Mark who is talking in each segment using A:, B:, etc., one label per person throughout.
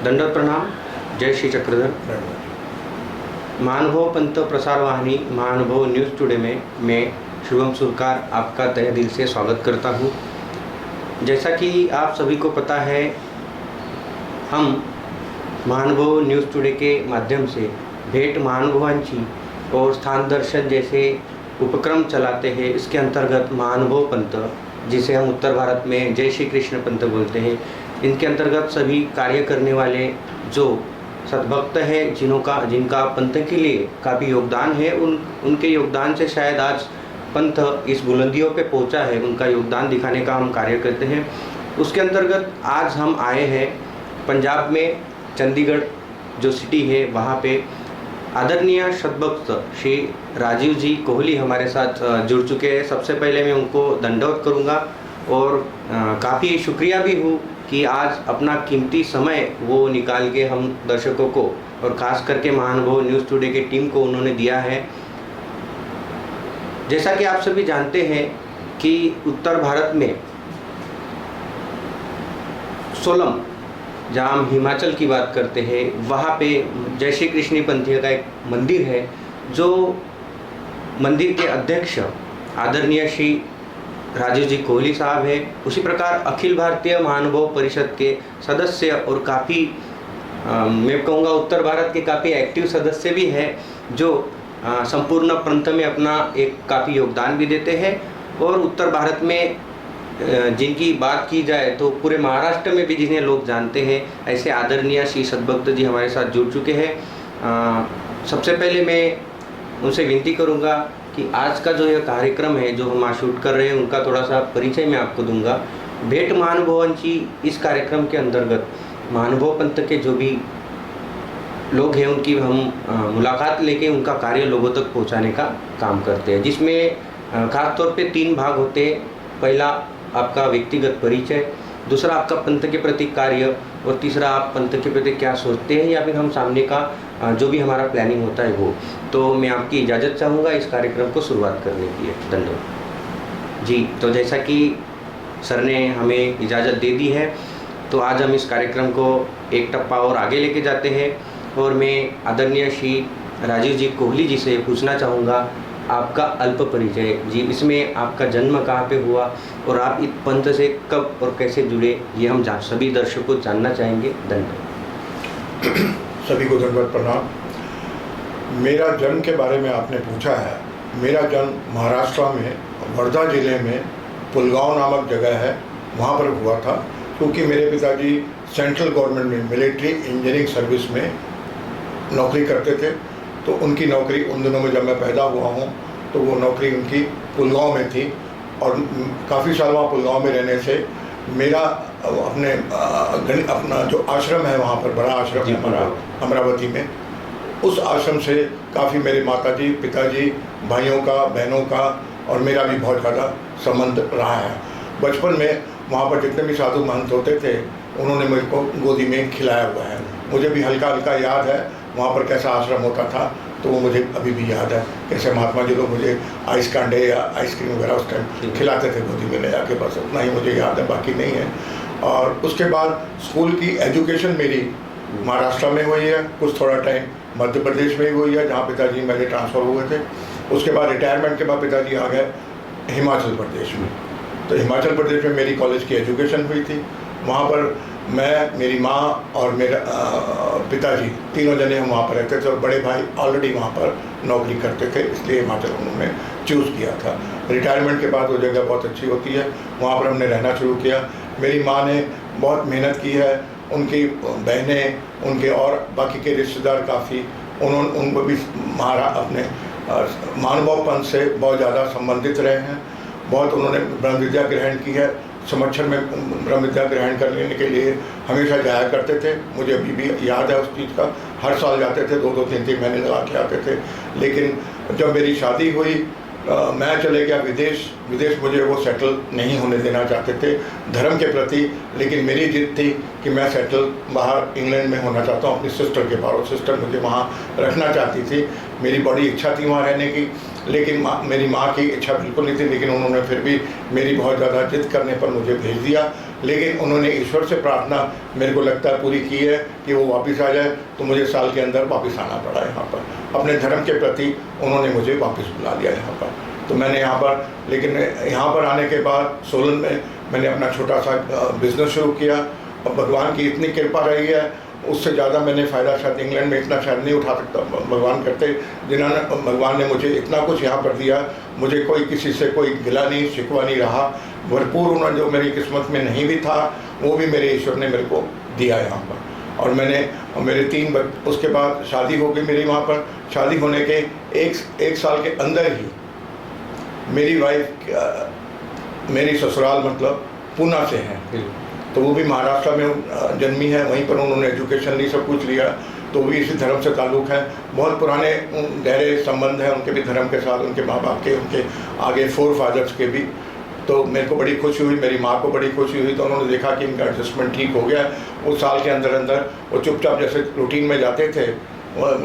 A: दंडवत प्रणाम। जय श्री चक्रधर। महानुभव पंथ प्रसार वाहिनी महानुभव न्यूज़ टुडे में मैं शुभम सुरकार आपका तहे दिल से स्वागत करता हूँ। जैसा कि आप सभी को पता है, हम महानुभव न्यूज़ टुडे के माध्यम से भेंट महानुभवांची और स्थान दर्शन जैसे उपक्रम चलाते हैं। इसके अंतर्गत महानुभव पंथ, जिसे हम उत्तर भारत में जय श्री कृष्ण पंथ बोलते हैं, इनके अंतर्गत सभी कार्य करने वाले जो सद्भक्त हैं, जिनका पंथ के लिए काफ़ी योगदान है, उनके योगदान से शायद आज पंथ इस बुलंदियों पे पहुंचा है। उनका योगदान दिखाने का हम कार्य करते हैं। उसके अंतर्गत आज हम आए हैं पंजाब में, चंडीगढ़ जो सिटी है वहाँ पे आदरणीय सद्भक्त श्री राजीव जी कोहली हमारे साथ जुड़ चुके हैं। सबसे पहले मैं उनको दंडवत करूँगा और काफ़ी शुक्रिया भी हूँ कि आज अपना कीमती समय वो निकाल के हम दर्शकों को और ख़ास करके महानुभव न्यूज़ टुडे की टीम को उन्होंने दिया है। जैसा कि आप सभी जानते हैं कि उत्तर भारत में सोलम, जहाँ हम हिमाचल की बात करते हैं, वहाँ पे जय श्री कृष्ण पंथीय का एक मंदिर है, जो मंदिर के अध्यक्ष आदरणीय श्री राजीव जी कोहली साहब है। उसी प्रकार अखिल भारतीय महानुभव परिषद के सदस्य और काफ़ी मैं कहूँगा उत्तर भारत के काफ़ी एक्टिव सदस्य भी हैं, जो संपूर्ण पंथ में अपना एक काफ़ी योगदान भी देते हैं। और उत्तर भारत में जिनकी बात की जाए तो पूरे महाराष्ट्र में भी जिन्हें लोग जानते हैं, ऐसे आदरणीय श्री सद्भक्त जी हमारे साथ जुड़ चुके हैं। सबसे पहले मैं उनसे विनती करूंगा कि आज का जो यह कार्यक्रम है, जो हम आज शूट कर रहे हैं, उनका थोड़ा सा परिचय मैं आपको दूंगा। भेंट महानुभवांची इस कार्यक्रम के अंतर्गत महानुभव पंथ के जो भी लोग हैं उनकी हम मुलाकात लेके उनका कार्य लोगों तक पहुंचाने का काम करते हैं, जिसमें खास तौर पे 3 भाग होते हैं। पहला आपका व्यक्तिगत परिचय, दूसरा आपका पंथ के प्रति कार्य, और तीसरा आप पंथ के प्रति क्या सोचते हैं या फिर हम सामने का जो भी हमारा प्लानिंग होता है वो। तो मैं आपकी इजाज़त चाहूँगा इस कार्यक्रम को शुरुआत करने के लिए। धन्यवाद जी। तो जैसा कि सर ने हमें इजाज़त दे दी है, तो आज हम इस कार्यक्रम को एक टप्पा और आगे लेके जाते हैं और मैं आदरणीय श्री राजीव जी कोहली जी से पूछना चाहूँगा आपका अल्प परिचय जी। इसमें आपका जन्म कहाँ पे हुआ और आप इस पंथ से कब और कैसे जुड़े, ये हम सभी दर्शकों को जानना चाहेंगे। धन्यवाद।
B: सभी को दंडवत प्रणाम। मेरा जन्म के बारे में आपने पूछा है। मेरा जन्म महाराष्ट्र में वर्धा जिले में पुलगांव नामक जगह है, वहाँ पर हुआ था। क्योंकि मेरे पिताजी सेंट्रल गवर्नमेंट में मिलिट्री इंजीनियरिंग सर्विस में नौकरी करते थे, तो उनकी नौकरी उन दिनों में जब मैं पैदा हुआ हूँ तो वो नौकरी उनकी पुलगांव में थी। और काफ़ी साल वहाँ पुलगांव में रहने से मेरा अपना जो आश्रम है वहाँ पर, बड़ा आश्रम है हमारा अमरावती में, उस आश्रम से काफ़ी मेरे माताजी, पिताजी, भाइयों का, बहनों का और मेरा भी बहुत ज़्यादा संबंध रहा है। बचपन में वहाँ पर जितने भी साधु महंत होते थे, उन्होंने मुझको गोदी में खिलाया हुआ है। मुझे भी हल्का हल्का याद है वहाँ पर कैसा आश्रम होता था, तो वो मुझे अभी भी याद है। कैसे महात्मा जी लोग मुझे आइस कांडे या आइसक्रीम वगैरह उस टाइम खिलाते थे गोदी में ले जाके, बस उतना ही मुझे याद है, बाकी नहीं है। और उसके बाद स्कूल की एजुकेशन मेरी महाराष्ट्र में हुई है, कुछ थोड़ा टाइम मध्य प्रदेश में ही हुई है, जहाँ पिताजी मेरे ट्रांसफ़र हुए थे। उसके बाद रिटायरमेंट के बाद पिताजी आ गए हिमाचल प्रदेश में, तो हिमाचल प्रदेश में मेरी कॉलेज की एजुकेशन हुई थी। वहाँ पर मैं, मेरी माँ और मेरा पिताजी तीनों जने हम वहाँ पर रहते थे, और बड़े भाई ऑलरेडी वहाँ पर नौकरी करते थे, इसलिए हिमाचल उन्होंने चूज़ किया था। रिटायरमेंट के बाद वो जगह बहुत अच्छी होती है, वहाँ पर हमने रहना शुरू किया। मेरी माँ ने बहुत मेहनत की है, उनकी बहनें, उनके और बाकी के रिश्तेदार काफ़ी, उनको भी अपने महानुभव पंथ से बहुत ज़्यादा संबंधित रहे हैं। बहुत उन्होंने ब्रह्म विद्या ग्रहण की है। संवत्सर में ब्रह्म विद्या ग्रहण करने के लिए हमेशा जाया करते थे। मुझे अभी भी याद है उस चीज़ का, हर साल जाते थे, 2-2, 3-3 महीने लगा के आते थे। लेकिन जब मेरी शादी हुई, मैं चले गया विदेश मुझे वो सेटल नहीं होने देना चाहते थे धर्म के प्रति, लेकिन मेरी जिद थी कि मैं सेटल बाहर इंग्लैंड में होना चाहता हूँ अपनी सिस्टर के पास, और सिस्टर मुझे वहाँ रखना चाहती थी। मेरी बड़ी इच्छा थी वहाँ रहने की, लेकिन मेरी माँ की इच्छा बिल्कुल नहीं थी, लेकिन उन्होंने फिर भी मेरी बहुत ज़्यादा जिद करने पर मुझे भेज दिया। लेकिन उन्होंने ईश्वर से प्रार्थना मेरे को लगता है पूरी की है कि वो वापस आ जाए, तो मुझे साल के अंदर वापस आना पड़ा यहाँ पर। अपने धर्म के प्रति उन्होंने मुझे वापस बुला लिया यहाँ पर। तो मैंने यहाँ पर, लेकिन यहाँ पर आने के बाद सोलन में मैंने अपना छोटा सा बिजनेस शुरू किया, और भगवान की इतनी कृपा रही है, उससे ज़्यादा मैंने फ़ायदा शायद इंग्लैंड में इतना शायद नहीं उठा सकता भगवान करते, जिन्होंने भगवान ने मुझे इतना कुछ यहाँ पर दिया। मुझे कोई किसी से कोई गिला नहीं, शिकवा नहीं रहा, भरपूर उन्होंने जो मेरी किस्मत में नहीं भी था वो भी मेरे ईश्वर ने मेरे को दिया यहाँ पर। और मैंने मेरे 3 उसके बाद शादी हो गई मेरी वहाँ पर। शादी होने के एक साल के अंदर ही मेरी वाइफ, मेरी ससुराल मतलब पूना से है, तो वो भी महाराष्ट्र में जन्मी है, वहीं पर उन्होंने एजुकेशन ली, सब कुछ लिया, तो भी इसी धर्म से ताल्लुक़ है। बहुत पुराने गहरे संबंध हैं उनके भी धर्म के साथ, उनके माँ बाप के, उनके आगे 4 फादर्स के भी। तो मेरे को बड़ी खुशी हुई, मेरी माँ को बड़ी खुशी हुई, तो उन्होंने देखा कि इनका एडजस्टमेंट ठीक हो गया। उस साल के अंदर अंदर वो चुपचाप जैसे रूटीन में जाते थे,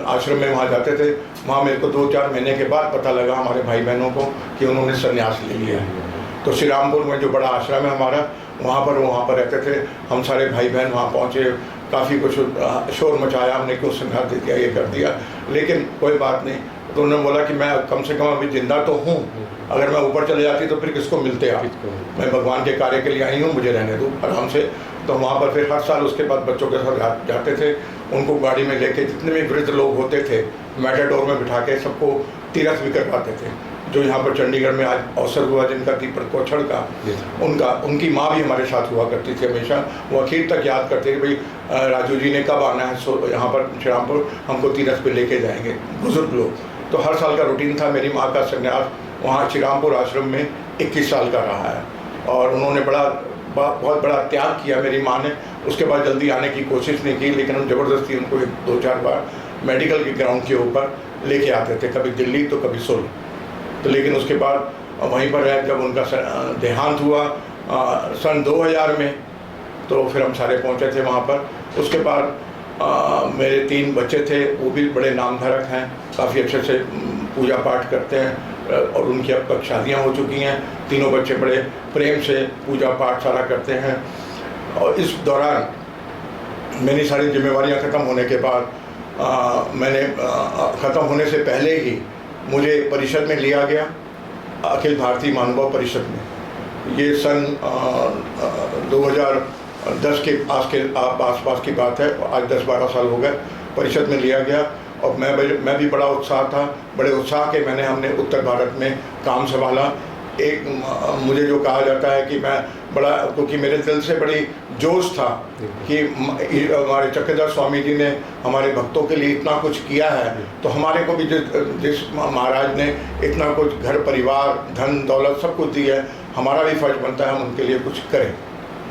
B: आश्रम में वहाँ जाते थे, वहाँ मेरे को 2-4 महीने के बाद पता लगा हमारे भाई बहनों को कि उन्होंने संन्यास ले लिया है। तो श्री रामपुर में जो बड़ा आश्रम है हमारा, वहाँ पर रहते थे हम सारे भाई बहन। वहाँ पहुँचे, काफ़ी कुछ शोर मचाया, हमने क्यों संन्यास दे दिया, ये कर दिया, लेकिन कोई बात नहीं। तो उन्होंने बोला कि मैं कम से कम अभी जिंदा तो हूँ, अगर मैं ऊपर चले जाती तो फिर किसको मिलते आप, मैं भगवान के कार्य के लिए आई हूँ, मुझे रहने दो आराम से। तो वहाँ पर फिर हर साल उसके बाद बच्चों के साथ जाते थे, उनको गाड़ी में लेके, जितने भी वृद्ध लोग होते थे मैटाडोर में बिठा के सबको तीरथ भी करवाते थे। जो यहाँ पर चंडीगढ़ में आज अवसर हुआ जिनका दीपक कोछड़ का, उनकी माँ भी हमारे साथ हुआ करती थी हमेशा। वो आखिर तक याद करते थे, भाई राजू जी ने कब आना है यहाँ पर श्रीरामपुर, हमको तीरथ पे लेके जाएंगे बुजुर्ग लोग। तो हर साल का रूटीन था। मेरी माँ का संन्यास वहाँ श्रीरामपुर आश्रम में 21 साल का रहा है, और उन्होंने बहुत बड़ा त्याग किया मेरी माँ ने। उसके बाद जल्दी आने की कोशिश नहीं की, लेकिन हम ज़बरदस्ती उनको 2-4 बार मेडिकल के ग्राउंड के ऊपर लेके आते थे, कभी दिल्ली तो कभी सोलन। तो लेकिन उसके बाद वहीं पर है, जब उनका देहांत हुआ सन 2000 में, तो फिर हम सारे पहुंचे थे वहाँ पर। उसके बाद मेरे 3 बच्चे थे, वो भी बड़े नामधारक हैं, काफ़ी अच्छे से पूजा पाठ करते हैं, और उनकी अब तक शादियाँ हो चुकी हैं। तीनों बच्चे बड़े प्रेम से पूजा पाठ सारा करते हैं। और इस दौरान मेरी सारी जिम्मेवारियाँ ख़त्म होने के बाद मैंने ख़त्म होने से पहले ही मुझे परिषद में लिया गया, अखिल भारतीय महानुभाव परिषद में। ये सन 2010 के आसपास की बात है, आज 10-12 साल हो गए। परिषद में लिया गया, और मैं भी बड़ा उत्साह था, बड़े उत्साह के हमने उत्तर भारत में काम संभाला। एक मुझे जो कहा जाता है कि मैं बड़ा, क्योंकि मेरे दिल से बड़ी जोश था कि हमारे चक्रधर स्वामी जी ने हमारे भक्तों के लिए इतना कुछ किया है, तो हमारे को भी जिस महाराज ने इतना कुछ घर परिवार धन दौलत सब कुछ दिया है, हमारा भी फर्ज बनता है हम उनके लिए कुछ करें।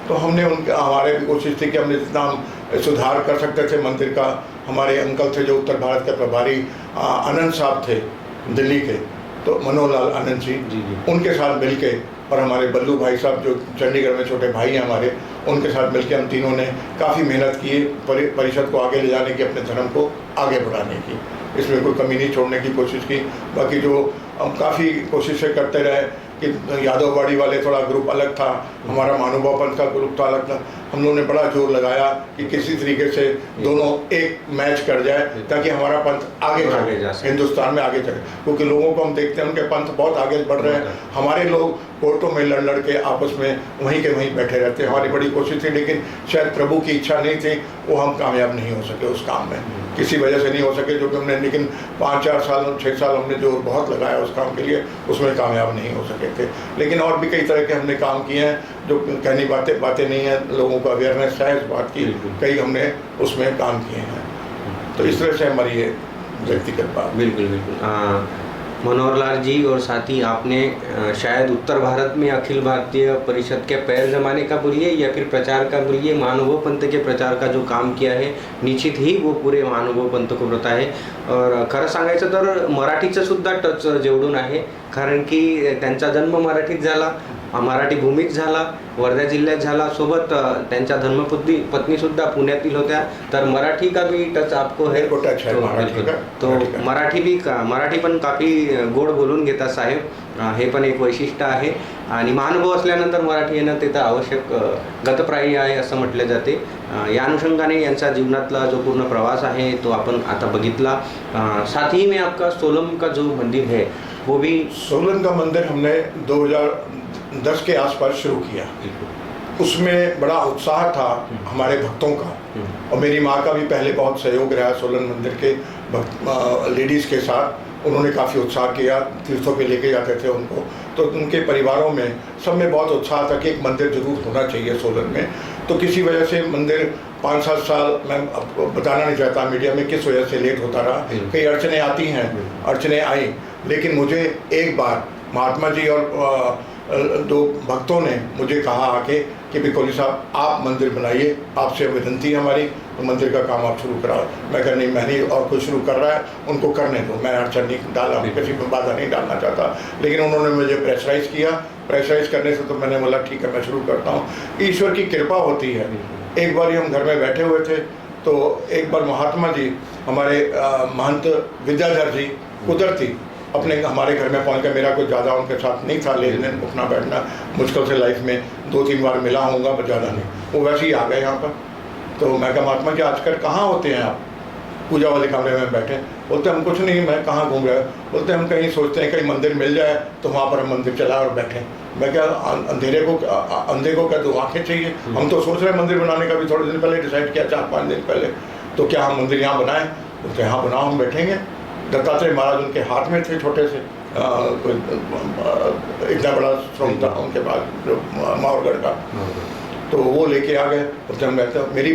B: तो हमने हमारे भी कोशिश थी कि हमने जितना हम सुधार कर सकते थे मंदिर का। हमारे अंकल थे जो उत्तर भारत के प्रभारी आनंद साहब थे दिल्ली के, तो मनोहर लाल आनंद जी, उनके साथ मिलके, और हमारे बल्लू भाई साहब जो चंडीगढ़ में छोटे भाई हैं हमारे, उनके साथ मिलके हम तीनों ने काफ़ी मेहनत की परिषद को आगे ले जाने की, अपने धर्म को आगे बढ़ाने की। इसमें कोई कमी नहीं छोड़ने की कोशिश की। बाकी जो हम काफ़ी कोशिशें करते रहे कि यादववाड़ी वाले थोड़ा ग्रुप अलग था, हमारा महानुभाव पंथ का ग्रुप था अलग था। हम लोगों ने बड़ा जोर लगाया कि किसी तरीके से दोनों एक मैच कर जाए, ताकि हमारा पंथ आगे चले, हिंदुस्तान में आगे चले। क्योंकि लोगों को हम देखते हैं उनके पंथ बहुत आगे बढ़ रहे हैं, हमारे लोग कोर्टों में लड़ के आपस में वहीं के वहीं बैठे रहते हैं। हमारी बड़ी कोशिश थी, लेकिन शायद प्रभु की इच्छा नहीं थी, वो हम कामयाब नहीं हो सके उस काम में, किसी वजह से नहीं हो सके। जो कि हमने, लेकिन 5-4 साल 6 साल हमने जोर बहुत लगाया उस काम के लिए, उसमें कामयाब नहीं हो सके थे। लेकिन और भी कई तरह के हमने काम किए हैं, जो कहनी बातें नहीं हैं, लोगों को अवेयरनेस है इस बात की, कई हमने उसमें काम किए हैं। तो इस तरह से हमारी ये व्यक्तिगत बात।
A: बिल्कुल मनोहर लाल जी, और साथ ही आपने शायद उत्तर भारत में अखिल भारतीय परिषद के पैर जमाने का बोलिए या फिर प्रचार का बोलिए, महानुभव पंथ के प्रचार का जो काम किया आहे, निश्चित ही वो पुरे महानुभव पंथ को प्रत आहे। और खरं सांगायचं तर मराठीचं सुद्धा टच जेवढून आहे, कारण की त्यांचा जन्म मराठीत झाला, मराठी भूमीत झाला, वर्धा जिल्ह्यात झाला, सोबत त्यांच्या धर्मपत्नी सुद्धा पुण्यातील होत्या, तर मराठी का भी टच आपको है? तो मराठी पण काफ़ी गोड बोलून घेतात साहेब, हे पण एक वैशिष्ट्य आहे। आणि महानुभव असल्यानंतर मराठी येणं ते तर आवश्यक गतप्रायी आहे असं म्हटले जाते. या अनुषंगाने यांचा जीवनातला जो पूर्ण प्रवास आहे तो आपण आता बघितला. साथ ही में आपका सोलम का जो मंदिर है वो भी
B: सोलन का मंदिर हमने 2010 के आसपास शुरू किया. उसमें बड़ा उत्साह था हमारे भक्तों का, और मेरी माँ का भी पहले बहुत सहयोग रहा सोलन मंदिर के लेडीज़ के साथ. उन्होंने काफ़ी उत्साह किया, तीर्थों पे लेके जाते थे उनको, तो उनके परिवारों में सब में बहुत उत्साह था कि एक मंदिर जरूर होना चाहिए सोलन में. तो किसी वजह से मंदिर 5-7 साल, मैं अब बताना नहीं चाहता मीडिया में किस वजह से लेट होता रहा. कई अड़चने आती हैं, अड़चने आई, लेकिन मुझे एक बार महात्मा जी और दो भक्तों ने मुझे कहा आके कि भी कोहली साहब आप मंदिर बनाइए, आपसे विनती है हमारी, तो मंदिर का काम आप शुरू कराओ. मैं कहा नहीं, मैं नहीं, और कोई शुरू कर रहा है उनको करने दो, मैं अड़चन नहीं डाला, किसी पर बाधा नहीं डालना चाहता. लेकिन उन्होंने मुझे प्रेशराइज किया. प्रेशराइज करने से तो मैंने बोला ठीक है मैं शुरू करता हूँ. ईश्वर की कृपा होती है. एक बार हम घर में बैठे हुए थे, तो एक बार महात्मा जी हमारे महंत विद्याधर जी कुदरती अपने हमारे घर में पहुंच कर, मेरा कुछ ज़्यादा उनके साथ नहीं था लेन देन, उठना बैठना मुश्किल से लाइफ में 2-3 बार मिला होऊंगा, पर ज़्यादा नहीं. वो वैसे ही आ गए यहाँ पर. तो मैं कहा महात्मा जी आजकल कहाँ होते हैं आप? पूजा वाले कमरे में बैठे. बोलते हम कुछ नहीं, मैं कहाँ घूम रहे. बोलते हम कहीं सोचते हैं कहीं मंदिर मिल जाए तो वहाँ पर हम मंदिर चला और बैठे. मैं क्या अंधेरे को, अंधे को क्या 2 आँखें चाहिए? हम तो सोच रहे हैं मंदिर बनाने का भी थोड़े दिन पहले डिसाइड किया, 4-5 दिन पहले. तो क्या हम मंदिर यहाँ बनाएं? बोलते यहाँ बनाओ, हम बैठेंगे. दत्तात्रेय महाराज उनके हाथ में थे, छोटे से इतना बड़ा श्रम था उनके पास जो माहौरगढ़ का. तो वो लेके आ गए. उससे हम कहते हैं मेरी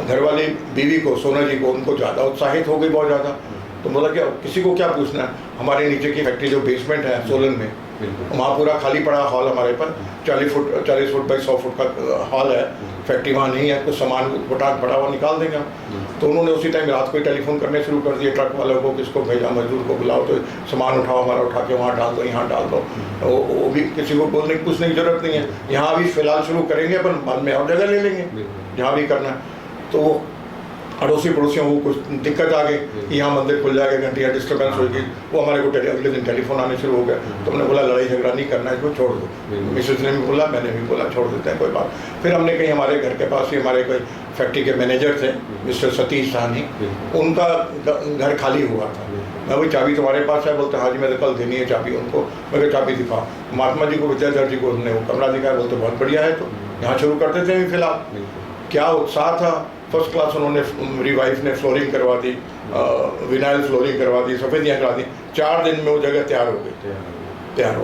B: घरवाली बीवी को, सोना जी को, उनको ज़्यादा उत्साहित हो गई, बहुत ज़्यादा. तो बोला क्या किसी को क्या पूछना है, हमारे नीचे की फैक्ट्री जो बेसमेंट है सोलन में, वहाँ पूरा खाली पड़ा हॉल हमारे पर, 40 फुट बाई 100 फुट का हॉल है. फैक्ट्री वहाँ नहीं है, कुछ सामान पटाख पड़ा हुआ निकाल देंगे. तो उन्होंने उसी टाइम रात को टेलीफोन करने शुरू कर दिए ट्रक वालों को, किसको भेजा, मजदूर को बुलाओ, तो सामान उठाओ हमारा, उठा के वहाँ डाल दो, यहाँ डाल दो. वो भी किसी को बोलने की पूछने की जरूरत नहीं है. यहाँ अभी फिलहाल शुरू करेंगे, अपन बाद में और जगह ले लेंगे जहाँ भी करना है. तो वो अड़ोसी पड़ोसियों को कुछ दिक्कत आ गई कि यहाँ मंदिर खुल जाएगा, घंटिया डिस्टर्बेंस होगी. वो हमारे को अगले दिन टेलीफोन आने शुरू हो गया. तो हमने बोला लड़ाई झगड़ा नहीं करना है, इसको छोड़ दो. मिसेज ने भी बोला, मैंने भी बोला छोड़ देते हैं, कोई बात. फिर हमने कहीं हमारे घर के पास ही हमारे कोई फैक्ट्री के मैनेजर थे, मिस्टर सतीश साहनी, उनका घर खाली हुआ था. मैं वही चाबी तुम्हारे पास है? बोलते हाँ जी, मैं कल देनी है चाबी उनको. मैं कहा चाबी दिखाओ. महात्मा जी को, विद्याधर जी को हमने वो कमरा दिखाया. बोलते बहुत बढ़िया है, तो यहाँ शुरू करते थे फिलहाल. क्या उत्साह था, फर्स्ट क्लास. उन्होंने, मेरी वाइफ ने फ्लोरिंग करवा दी, विनाइल फ्लोरिंग करवा दी, सफ़ेदियाँ करा दी. 4 दिन में वो जगह तैयार हो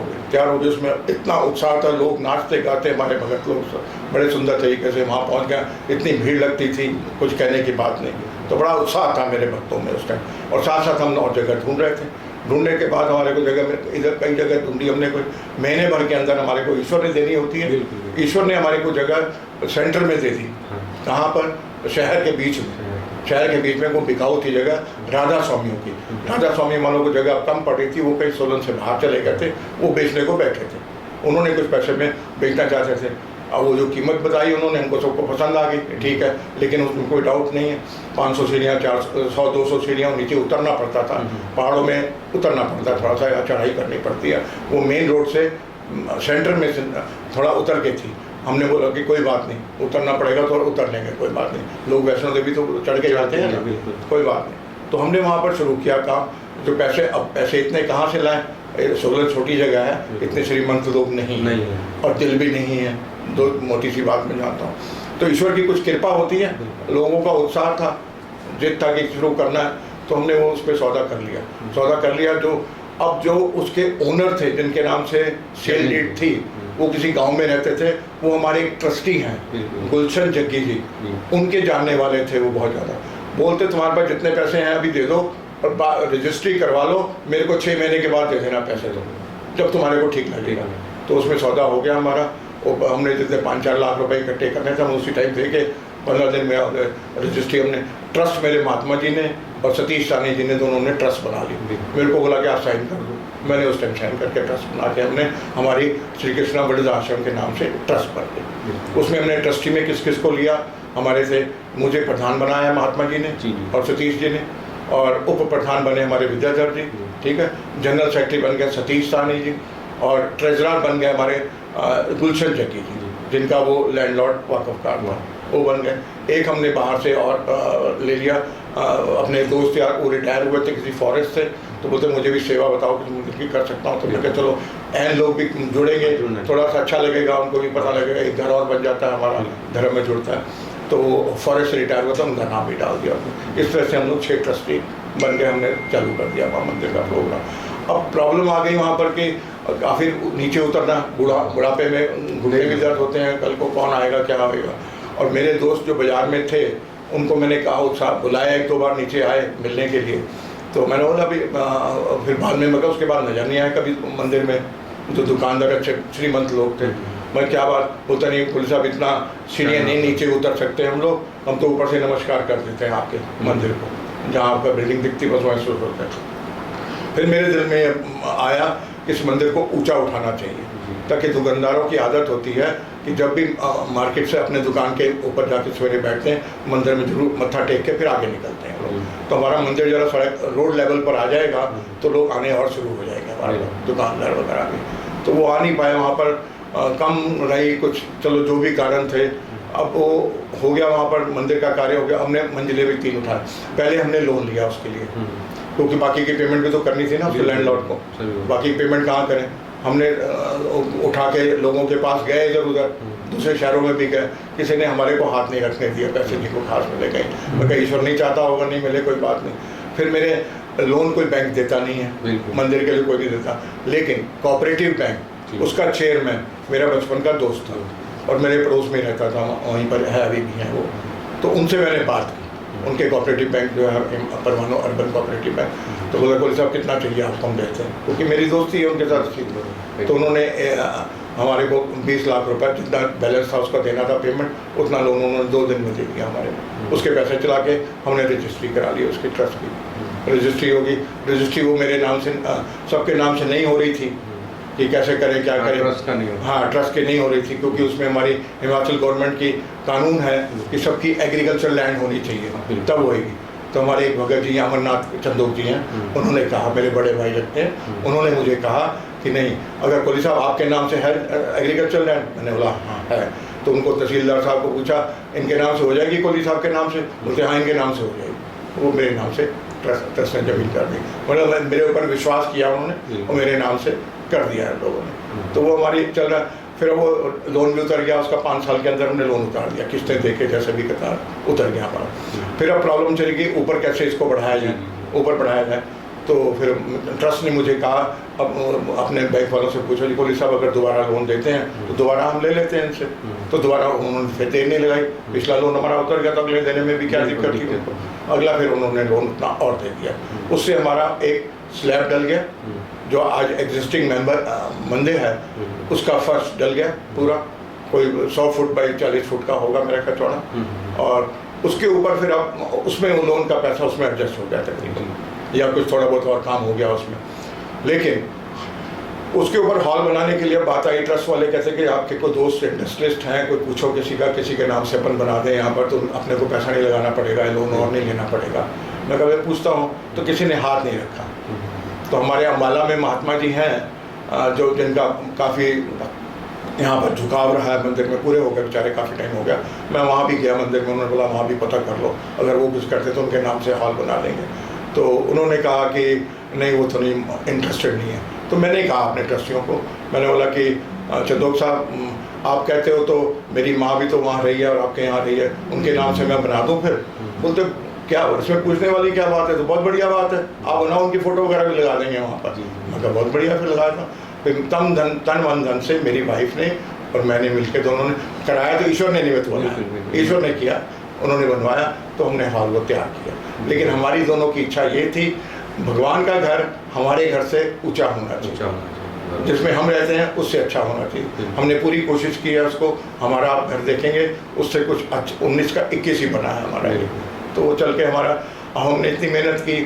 B: गई. उसमें इतना उत्साह था, लोग नाचते गाते, हमारे भगत लोग बड़े सुंदर तरीके से वहाँ पहुँच गए. इतनी भीड़ लगती थी, कुछ कहने की बात नहीं. तो बड़ा उत्साह था मेरे भक्तों में उस टाइम. और साथ साथ हम और जगह ढूंढ रहे थे. ढूंढने के बाद हमारे को जगह में, इधर कई जगह ढूंढी हमने, कोई महीने भर के अंदर हमारे को ईश्वर ने देनी होती है. ईश्वर ने हमारे को जगह सेंटर में दे दी. कहाँ पर? शहर के बीच में. शहर के बीच में वो बिकाऊ थी जगह राधा स्वामियों की. राधा स्वामी वालों को जगह कम पड़ी थी, वो कहीं सोलन से बाहर चले गए थे, वो बेचने को बैठे थे. उन्होंने कुछ पैसे में बेचना चाहते थे. अब वो जो कीमत बताई उन्होंने, हमको सबको पसंद आ गई, ठीक है. लेकिन उसमें कोई डाउट नहीं है, 500 सीढ़ियाँ, 100-200 सीढ़ियाँ नीचे उतरना पड़ता था. पहाड़ों में उतरना पड़ता, थोड़ा सा चढ़ाई करनी पड़ती है. वो मेन रोड से सेंटर में से थोड़ा उतर के थी. हमने बोला कि कोई बात नहीं, उतरना पड़ेगा तो उतर लेंगे, कोई बात नहीं. लोग वैष्णो देवी तो चढ़ के जाते हैं ना, कोई बात नहीं. तो हमने वहाँ पर शुरू किया काम. जो पैसे, अब पैसे इतने कहाँ से लाएं? सोलन छोटी जगह है, इतने श्रीमंत लोग नहीं है, और दिल भी नहीं है. दो मोटी सी बात मैं जानता हूँ. तो ईश्वर की कुछ कृपा होती है. लोगों का उत्साह था, जिद था कि शुरू करना है. तो हमने वो उस पर सौदा कर लिया. अब जो उसके ओनर थे, जिनके नाम से सेल डीड थी, वो किसी गांव में रहते थे. वो हमारे एक ट्रस्टी हैं, गुलशन जग्गी जी, उनके जानने वाले थे. वो बहुत ज़्यादा बोलते, तुम्हारे पास जितने पैसे हैं अभी दे दो, और रजिस्ट्री करवा लो, मेरे को 6 महीने के बाद दे देना पैसे, दो जब तुम्हारे को ठीक लगेगा. तो उसमें सौदा हो गया हमारा. हमने जितने 5-4 लाख रुपए इकट्ठे करने थे, हम उसी टाइम दे के 15 दिन में रजिस्ट्री. हमने ट्रस्ट, मेरे महात्मा जी ने और सतीश सानी जी ने, दोनों ने ट्रस्ट बना ली. मेरे को बोला कि आप साइन कर दो. मैंने उस टाइम साइन करके ट्रस्ट बना के हमने हमारी श्री कृष्णा वृद्ध आश्रम के नाम से ट्रस्ट बन गई. उसमें हमने ट्रस्टी में किस किस को लिया, हमारे से मुझे प्रधान बनाया महात्मा जी ने और सतीश जी ने, और उप प्रधान बने हमारे विद्याधर जी, ठीक है. जनरल सेक्रेटरी बन गए सतीश सानी जी, और ट्रेजरर बन गए हमारे गुलशन जकी जी, जिनका वो लैंडलॉर्ड वाकफकार था, वो बन गए। एक हमने बाहर से और ले लिया, अपने दोस्त यार वो रिटायर हुए थे किसी फॉरेस्ट से, तो बोलते मुझे भी सेवा बताओ कि तुम भी कर सकता हूँ। तो मैं कहा चलो ऐन लोग भी जुड़ेंगे, थोड़ा सा अच्छा लगेगा, उनको भी पता लगेगा, एक घर और बन जाता है हमारा, धर्म में जुड़ता है। तो फॉरेस्ट से रिटायर हुआ था, उनका नाम भी डाल दिया हमने। इस तरह से हम लोग 6 ट्रस्टी बन गए, हमने चालू कर दिया वहाँ मंदिर का प्रोग्राम। अब प्रॉब्लम आ गई वहाँ पर कि काफ़ी नीचे उतरना, बुढ़ापे में घुटने भी दर्द होते हैं, कल को कौन आएगा क्या होएगा। और मेरे दोस्त जो बाज़ार में थे उनको मैंने कहा, उत्साह बुलाया, 1-2 बार नीचे आए मिलने के लिए। तो मैंने बोला अभी फिर बाद में मगर उसके बाद नजर नहीं आया कभी मंदिर में। जो दुकानदार अच्छे श्रीमंत लोग थे, मैं क्या बात बोलता नहीं, पुलिस साहब इतना सीढ़ियाँ नहीं नीचे उतर सकते हम लोग, हम तो ऊपर से नमस्कार कर देते हैं आपके मंदिर को, जहाँ आपका बिल्डिंग दिखती बस महसूस होता है। फिर मेरे दिल में आया कि इस मंदिर को ऊंचा उठाना चाहिए, ताकि दुकानदारों की आदत होती है कि जब भी मार्केट से अपने दुकान के ऊपर जाके सवेरे बैठते हैं, मंदिर में जरूर मत्था टेक के फिर आगे निकलते हैं लोग। तो हमारा मंदिर जरा सड़क रोड लेवल पर आ जाएगा तो लोग आने और शुरू हो जाएंगे, हमारे दुकानदार वगैरह भी। तो वो आ नहीं पाए, वहाँ पर कम रही कुछ, चलो जो भी कारण थे। अब वो हो गया, वहाँ पर मंदिर का कार्य हो गया। हमने मंजिलें भी 3 उठाए। पहले हमने लोन लिया उसके लिए, क्योंकि बाकी की पेमेंट भी तो करनी थी ना उसके लैंडलॉर्ड को, बाकी पेमेंट कहाँ करें। हमने उठा के लोगों के पास गए, इधर उधर दूसरे शहरों में भी गए, किसी ने हमारे को हाथ नहीं रखने दिया, पैसे जिनको खास मिले गए। मैं कहीं ईश्वर नहीं चाहता होगा नहीं मिले, कोई बात नहीं। फिर मेरे लोन कोई बैंक देता नहीं है, मंदिर के लिए कोई नहीं देता, लेकिन कोऑपरेटिव बैंक, उसका चेयरमैन मेरा बचपन का दोस्त था और मेरे पड़ोस में रहता था, वहीं पर है, अभी भी है वो। तो उनसे मैंने बात की, उनके कोऑपरेटिव बैंक जो है परमाणु अर्बन कोऑपरेटिव बैंक, तो बोला कोली साहब कितना चाहिए आपको, हम देते हैं, क्योंकि मेरी दोस्ती है उनके साथ। तो उन्होंने हमारे को 20 लाख रुपए जितना बैलेंस था उसका देना था पेमेंट, उतना लोन उन्होंने 2 दिन में दे दिया हमारे में। उसके पैसे चला के हमने रजिस्ट्री करा ली उसकी, ट्रस्ट की रजिस्ट्री होगी। रजिस्ट्री वो मेरे नाम से, सबके नाम से नहीं हो रही थी कि कैसे करें क्या करें,
A: ट्रस्ट का नहीं हो,
B: हाँ ट्रस्ट की नहीं हो रही थी, क्योंकि उसमें हमारी हिमाचल गवर्नमेंट की कानून है कि सबकी एग्रीकल्चर लैंड होनी चाहिए तब होएगी। तो हमारे एक भगत जी अमरनाथ चंदोक जी हैं, उन्होंने कहा, मेरे बड़े भाई लगते हैं, उन्होंने मुझे कहा कि नहीं, अगर कोली साहब आपके नाम से है एग्रीकल्चर लैंड, मैंने बोला हाँ है। तो उनको तहसीलदार साहब को पूछा, इनके नाम से हो जाएगी कोली साहब के नाम से? बोलते हाँ इनके नाम से हो जाएगी। वो मेरे नाम से ट्रस्ट ने जमीन कर दी, मतलब मेरे ऊपर विश्वास किया उन्होंने और मेरे नाम से कर दिया है लोगों ने। तो वो हमारी चल रहा। फिर वो लोन भी उतर गया, उसका 5 साल के अंदर हमने लोन उतार दिया, किस्तें दे के जैसे भी कतार उतर गया हमारा। फिर अब प्रॉब्लम चली गई ऊपर कैसे इसको बढ़ाया जाए, ऊपर बढ़ाया जाए। तो फिर ट्रस्ट ने मुझे कहा, अब अपने बैंक वालों से पूछो जी कोली साहब अगर दोबारा लोन देते हैं तो दोबारा हम ले लेते हैं इनसे। तो दोबारा उन्होंने फिर देने लगाई, पिछला लोन हमारा उतर गया तो अगले देने में भी क्या दिक्कत थी उनको, अगला फिर उन्होंने लोन उतना और दे दिया। उससे हमारा एक स्लैब डल गया, जो आज एग्जिस्टिंग मंदिर है उसका फर्श डल गया पूरा, कोई 100 फुट बाई 40 फुट का होगा मेरा का चौड़ा। और उसके ऊपर फिर अब उसमें लोन का पैसा उसमें एडजस्ट हो गया तकरीबन, या कुछ थोड़ा बहुत और काम हो गया उसमें। लेकिन उसके ऊपर हॉल बनाने के लिए बात आई, ट्रस्ट वाले कहते कि आपके कोई दोस्त इंडस्ट्रियलिस्ट हैं, कोई पूछो किसी के नाम से अपन बना दें यहाँ पर, तो अपने को पैसा नहीं लगाना पड़ेगा, लोन और नहीं लेना पड़ेगा। मैं कभी पूछता हूँ तो किसी ने हाथ नहीं रखा। तो हमारे अम्बाला में महात्मा जी हैं जो जिनका काफ़ी यहाँ पर झुकाव रहा है मंदिर में, पूरे हो गए बेचारे, काफ़ी टाइम हो गया। मैं वहाँ भी गया मंदिर में, उन्होंने बोला वहाँ भी पता कर लो, अगर वो कुछ करते तो उनके नाम से हॉल बना देंगे। तो उन्होंने कहा कि नहीं वो तो नहीं इंटरेस्टेड नहीं है। तो मैंने कहा अपने ट्रस्टियों को, मैंने बोला कि चंदोक साहब आप कहते हो तो मेरी माँ भी तो वहाँ रही है और आपके यहाँ रही है, उनके नाम से मैं बना दूँ फिर? बोलते क्या इसमें पूछने वाली क्या बात है, तो बहुत बढ़िया बात है, आप बनाओ, उनकी फ़ोटो वगैरह भी लगा देंगे वहाँ पर। मैं कहा बहुत बढ़िया, फिर लगाया था। फिर तन मन धन से मेरी वाइफ ने और मैंने मिलकर दोनों ने कराया, तो ईश्वर ने निमित्त बनाया, ईश्वर ने किया, उन्होंने बनवाया, तो हमने हॉल को तैयार किया। लेकिन हमारी दोनों की इच्छा ये थी, भगवान का घर हमारे घर से ऊंचा होना चाहिए, जिसमें हम रहते हैं उससे अच्छा होना चाहिए। हमने पूरी कोशिश की है उसको, हमारा आप घर देखेंगे उससे कुछ 19 का 21 ही बना है हमारा। तो वो चल के हमारा, हमने इतनी मेहनत की।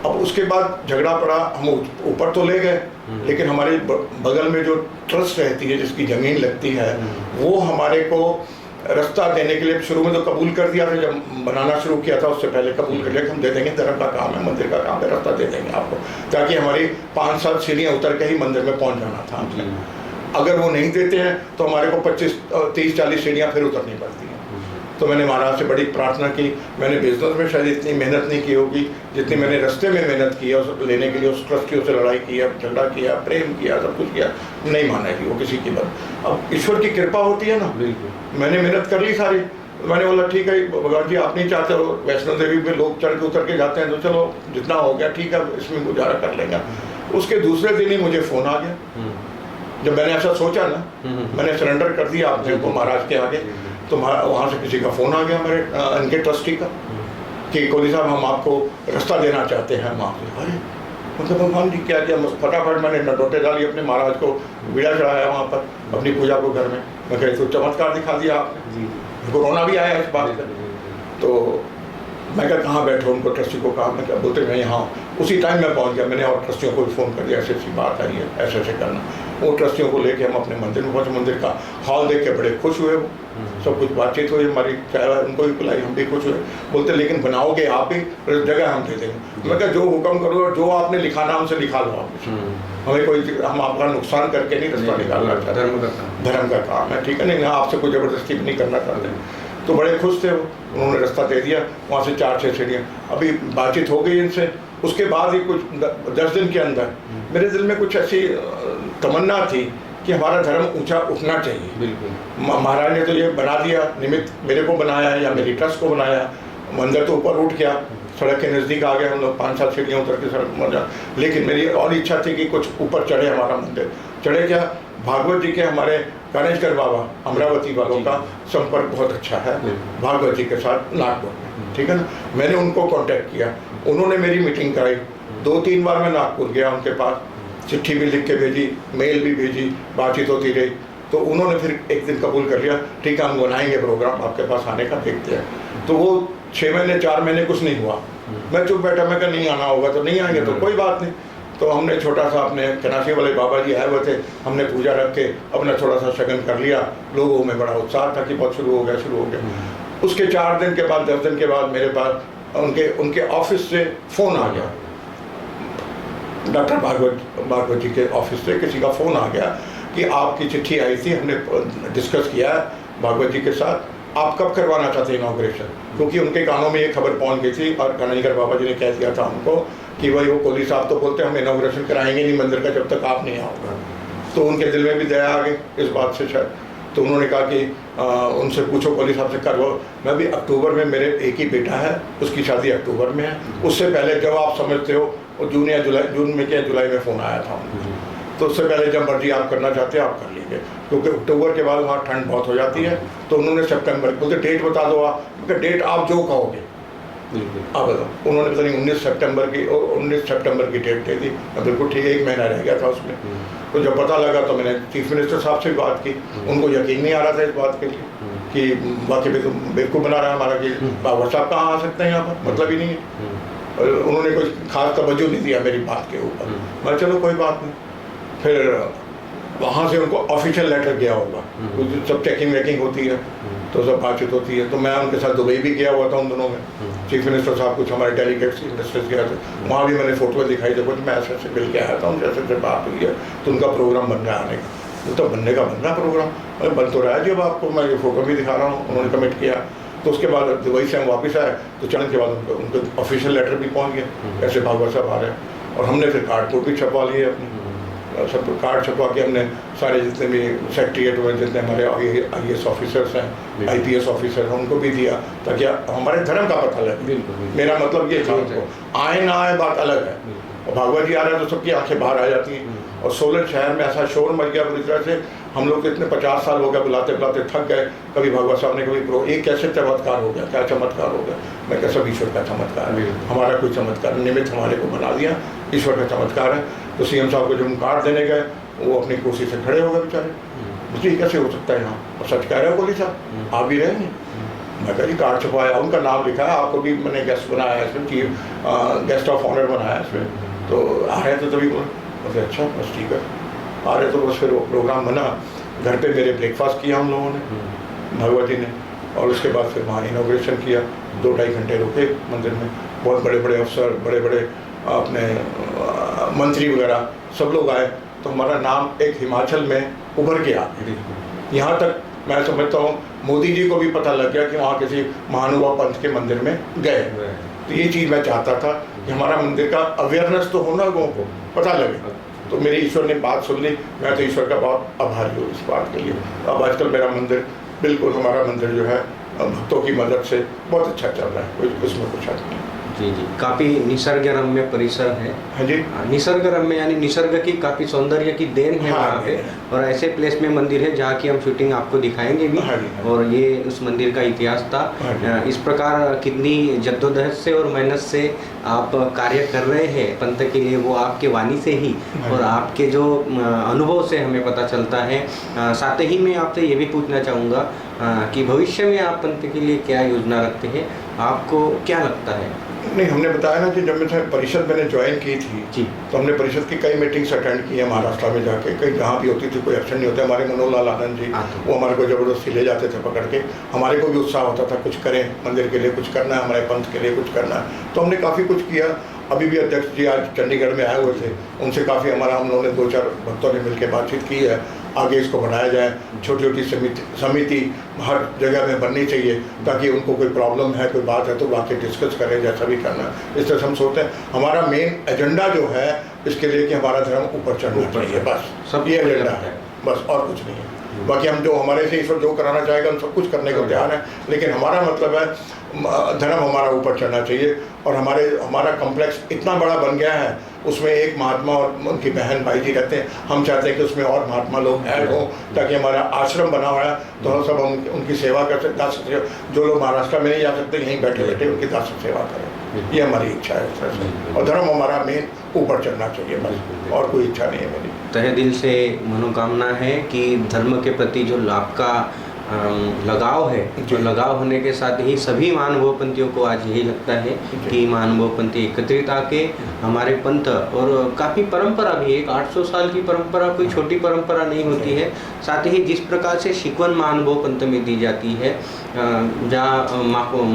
B: अब उसके बाद झगड़ा पड़ा, हम ऊपर तो ले गए, लेकिन हमारे बगल में जो ट्रस्ट रहती है जिसकी ज़मीन लगती है, वो हमारे को रास्ता देने के लिए शुरू में तो कबूल कर दिया था, जब बनाना शुरू किया था उससे पहले कबूल कर लिया कि हम दे देंगे, धर्म का काम है, मंदिर का काम है, रास्ता दे देंगे आपको, ताकि हमारी 5-7 सीढ़ियाँ उतर के ही मंदिर में पहुंच जाना था हमने। अगर वो नहीं देते हैं तो हमारे को 25-30-40 सीढ़ियाँ फिर उतरनी पड़ती हैं। तो मैंने महाराज से बड़ी प्रार्थना की। मैंने बिजनेस में शायद इतनी मेहनत नहीं की होगी जितनी मैंने रास्ते में मेहनत की है, उस लेने के लिए उस ट्रस्टियों से लड़ाई की है, झगड़ा किया, प्रेम किया, सब कुछ किया, नहीं मानेगी वो किसी की बात। अब ईश्वर की कृपा होती है ना, मैंने मेहनत कर ली सारी। मैंने बोला ठीक है भगवान जी, आप नहीं चाहते हो, वैष्णो देवी पे लोग चढ़ के उतर के जाते हैं, तो चलो जितना हो गया ठीक है, इसमें गुजारा कर लेंगे। उसके दूसरे दिन ही मुझे फ़ोन आ गया। जब मैंने ऐसा सोचा ना, मैंने सरेंडर कर दिया आप जी को महाराज के आगे, तो वहाँ से किसी का फ़ोन आ गया हमारे इनके ट्रस्टी का कि कोहली साहब हम आपको रास्ता देना चाहते हैं वहाँ से। अरे मतलब भगवान जी क्या क्या, फटाफट मैंने नटोटे डाली, अपने महाराज को बीड़ा चढ़ाया वहाँ पर अपनी पूजा को घर में। मैं कह तो चमत्कार दिखा दिया आपने, कोरोना भी आया इस बात पर। तो मैं कहा कहाँ बैठो, उनको ट्रस्टी को कहा, मैं क्या बोलते मैं यहाँ। उसी टाइम मैं पहुँच गया, मैंने और ट्रस्टियों को फ़ोन कर दिया, ऐसी ऐसी बात आई है, ऐसे ऐसे करना। वो ट्रस्टियों को लेके हम अपने मंदिर में पहुँचे। मंदिर का हॉल देख के बड़े खुश हुए, वो सब कुछ बातचीत हुई हमारी, चाय उनको भी पिलाई, हम भी खुश हुए। बोलते लेकिन बनाओगे आप ही, जगह हम दे देंगे। मैं कहा जो हुक्म करो, जो आपने लिखा नाम से लिखा लो आप, हमें कोई, हम आपका नुकसान करके नहीं रास्ता निकालना चाहते, धर्म का काम है, ठीक है, नहीं आपसे कोई ज़बरदस्ती भी नहीं करना चाहते। तो बड़े खुश थे वो, उन्होंने रास्ता दे दिया। वहाँ से 4-6 सीढ़ियाँ, अभी बातचीत हो गई इनसे। उसके बाद ही कुछ 10 दिन के अंदर मेरे दिल में कुछ ऐसी तमन्ना थी कि हमारा धर्म ऊंचा उठना चाहिए। बिल्कुल महाराज ने तो ये बना दिया, निमित्त मेरे को बनाया या मेरी ट्रस्ट को बनाया, मंदिर तो ऊपर उठ गया, सड़क के नज़दीक आ गए हम लोग, 5-7 सीढ़ियाँ उतर के सड़क पर जा। लेकिन मेरी और इच्छा थी कि कुछ ऊपर चढ़े हमारा मंदिर। चढ़े क्या, भागवत जी के हमारे गणेशकर बाबा अमरावती वालों का संपर्क बहुत अच्छा है भागवत जी के साथ नागपुर में, ठीक है ना। मैंने उनको कांटेक्ट किया, उन्होंने मेरी मीटिंग कराई। 2-3 बार मैं नागपुर गया उनके पास, चिट्ठी भी लिख के भेजी, मेल भी भेजी, बातचीत होती रही। तो उन्होंने फिर एक दिन कबूल कर लिया, ठीक है हम बनाएंगे प्रोग्राम आपके पास आने का, देखते हैं। तो वो 6 महीने 4 महीने कुछ नहीं हुआ, मैं चुप बैठा, मैं कहा नहीं आना होगा तो नहीं आएंगे तो कोई बात नहीं। तो हमने छोटा सा, अपने कनासी वाले बाबा जी आए हुए थे, हमने पूजा रख के अपना थोड़ा सा शगन कर लिया। लोगों में बड़ा उत्साह था कि बहुत शुरू हो गया। उसके 4 दिन के बाद, 10 दिन के बाद मेरे पास उनके ऑफिस से फ़ोन आ गया, डॉक्टर भागवत जी के ऑफिस से किसी का फ़ोन आ गया कि आपकी चिट्ठी आई थी, हमने डिस्कस किया है भागवत जी के साथ, आप कब करवाना चाहते हैं इनॉग्रेशन। क्योंकि उनके कानों में ये खबर पहुंच गई थी और कन्हैया बाबा जी ने कह दिया था हमको कि भाई वो कोहली साहब तो बोलते हैं हम इनॉग्रेशन कराएंगे नहीं मंदिर का जब तक आप नहीं आओगे। तो उनके दिल में भी दया आ गई इस बात से शायद। तो उन्होंने कहा कि उनसे पूछो कोहली साहब से करवाओ। मैं भी अक्टूबर में, मेरे एक ही बेटा है, उसकी शादी अक्टूबर में है। उससे पहले जब आप समझते हो वो जून में क्या जुलाई में फ़ोन आया था उनको। तो उससे पहले जब मर्जी आप करना चाहते हैं आप कर लीजिए, क्योंकि अक्टूबर के बाद वहाँ ठंड बहुत हो जाती है। तो उन्होंने सितंबर बोलते डेट बता दो आप, क्योंकि डेट आप जो कहोगे आप बताओ। उन्होंने पता नहीं 19 सितंबर की डेट दे दी। बिल्कुल ठीक है, 1 महीना रह गया था उसमें। तो जब पता लगा तो मैंने चीफ मिनिस्टर साहब से भी बात की, उनको यकीन नहीं आ रहा था इस बात के लिए कि वाकई में तो बेवकूफ़ बना रहा है हमारा कि बाबर साहब कहाँ आ सकते हैं यहाँ पर, मतलब ही नहीं है। और उन्होंने कोई खास तवज्जो नहीं दिया मेरी बात के ऊपर। मैं चलो कोई बात नहीं। फिर वहाँ से उनको ऑफिशियल लेटर गया होगा, सब चेकिंग वेकिंग होती है तो सब बातचीत होती है। तो मैं उनके साथ दुबई भी गया हुआ था उन दोनों में, चीफ मिनिस्टर साहब कुछ हमारे डेलीगेट्स इंडस्ट्रीज गया थे, वहाँ भी मैंने फ़ोटो दिखाई। देखो मैं ऐसे ऐसे मिल के आया था उनसे, ऐसे बात हुई है, तो उनका प्रोग्राम बन रहा है आने का। तो बनने का बन रहा प्रोग्राम, बन तो रहा है जी। अब आपको मैं ये फ़ोटो भी दिखा रहा हूँ, उन्होंने कमिट किया। तो उसके बाद दुबई से हम वापस आए तो चरण के बाद उनको ऑफिशियल लेटर भी पहुँच गया, ऐसे भागवत साहब आ रहे हैं। और हमने फिर कार्ड भी छपवा लिए अपने, सब कार्ड छपवा के हमने सारे जितने भी सेक्रेटरीट में जितने हमारे IAS ऑफिसर्स हैं, IPS ऑफिसर हैं, उनको भी दिया ताकि हमारे धर्म का पता लगे। मेरा मतलब ये था, उनको आए ना आए बात अलग है, और भागवत जी आ रहे हैं तो सबकी आंखें बाहर आ जाती हैं। और सोलन शहर में ऐसा शोर मच गया पूरी तरह से, हम लोग इतने 50 साल हो गया बुलाते बुलाते थक गए। कभी भागवत साहब ने कभी एक कैसे चमत्कार हो गया, क्या चमत्कार हो गया। मैं क्या, सब ईश्वर का चमत्कार है, हमारा कोई चमत्कार निमित्त हमारे को बना दिया, ईश्वर का चमत्कार है। तो CM साहब को जब हम कार्ड देने गए वो अपनी कुर्सी से खड़े हो गए बेचारे, मुझे कैसे हो सकता है यहाँ, और सच कह रहे हो कोहली साहब आप भी रहेंगे। मैं कह जी कार्ड छपवाया, उनका नाम लिखा है, आपको भी मैंने गेस्ट बनाया है इसमें, चीफ गेस्ट ऑफ ऑनर बनाया है इसमें। तो आ रहे तो तभी बोले अच्छा बस ठीक है आ रहे। तो बस फिर वो प्रोग्राम बना, घर पे मेरे ब्रेकफास्ट किया हम लोगों ने, भगवती ने, और उसके बाद फिर वहाँ इनॉग्रेशन किया। 2-2.5 घंटे रुके मंदिर में। बहुत बड़े बड़े अफसर, बड़े बड़े अपने मंत्री वगैरह सब लोग आए, तो हमारा नाम एक हिमाचल में उभर के आ गया। यहाँ तक मैं समझता हूँ मोदी जी को भी पता लग गया कि वहाँ किसी महानुभाव पंथ के मंदिर में गए। तो ये चीज़ मैं चाहता था कि हमारा मंदिर का अवेयरनेस तो होना, लोगों को पता लगे। तो मेरे ईश्वर ने बात सुन ली। मैं तो ईश्वर का बहुत आभारी हूँ इस बात के लिए। अब आजकल मेरा मंदिर बिल्कुल, हमारा मंदिर जो है भक्तों की मदद से बहुत अच्छा चल रहा है, उसमें कुछ हद नहीं।
A: जी जी, काफ़ी निसर्गरम्य परिसर है।
B: हाँ जी,
A: निसर्गरम्य यानी निसर्ग की काफ़ी सौंदर्य की देन है वहाँ पे, और ऐसे प्लेस में मंदिर है जहाँ की हम शूटिंग आपको दिखाएंगे भी। और ये उस मंदिर का इतिहास था। इस प्रकार कितनी जद्दोजहद से और मेहनत से आप कार्य कर रहे हैं पंथ के लिए, वो आपके वाणी से ही और आपके जो अनुभव से हमें पता चलता है। साथ ही मैं आपसे ये भी पूछना चाहूँगा कि भविष्य में आप पंथ के लिए क्या योजना रखते हैं, आपको क्या लगता है?
B: नहीं, हमने बताया ना कि जब मैं परिषद मैंने ज्वाइन की थी
A: जी,
B: तो हमने परिषद की कई मीटिंग्स अटेंड की है महाराष्ट्र में जाके। कहीं जहाँ भी होती थी कोई एक्शन नहीं होता, हमारे मनोहर लाल आनंद जी वो हमारे को ज़बरदस्ती ले जाते थे पकड़ के। हमारे को भी उत्साह होता था कुछ करें, मंदिर के लिए कुछ करना है, हमारे पंथ के लिए कुछ करना है। तो हमने काफ़ी कुछ किया। अभी भी अध्यक्ष जी आज चंडीगढ़ में आए हुए थे, उनसे काफ़ी हमारा हम लोगों ने 2-4 भक्तों ने मिलकर बातचीत की है। आगे इसको बढ़ाया जाए, छोटी छोटी समिति हर जगह में बननी चाहिए, ताकि उनको कोई प्रॉब्लम है, कोई बात है तो वाकई डिस्कस करें, जैसा भी करना। इस तरह से हम सोचते हैं हमारा मेन एजेंडा जो है इसके लिए कि हमारा धर्म ऊपर चढ़ना चाहिए, बस सब ये एजेंडा है, बस और कुछ नहीं है। बाकी हम जो हमारे से ईश्वर जो कराना चाहेगा हम सब कुछ करने को तैयार है, लेकिन हमारा मतलब है धर्म हमारा ऊपर चढ़ना चाहिए। और हमारा कॉम्प्लेक्स इतना बड़ा बन गया है, उसमें एक महात्मा और उनकी बहन भाई जी रहते हैं। हम चाहते हैं कि उसमें और महात्मा लोग ऐड हों, ताकि हमारा आश्रम बना हुआ है तो हम सब उनकी सेवा कर सकते। जो लोग महाराष्ट्र में नहीं जा सकते, यहीं बैठे बैठे उनकी दास सेवा करें, ये हमारी इच्छा है इस तरह से। और धर्म हमारा मेन ऊपर चढ़ना चाहिए, बस और कोई इच्छा नहीं है मेरी।
A: तहे दिल से मनोकामना है कि धर्म के प्रति जो आपका लगाव है, जो लगाव होने के साथ ही सभी महानुभावपंथियों को आज यही लगता है कि महानुभावपंथी एकत्रित आके हमारे पंथ, और काफ़ी परंपरा भी, एक 800 साल की परंपरा कोई छोटी परंपरा नहीं होती है। साथ ही जिस प्रकार से शिकवन महानुभाव पंथ में दी जाती है, जहाँ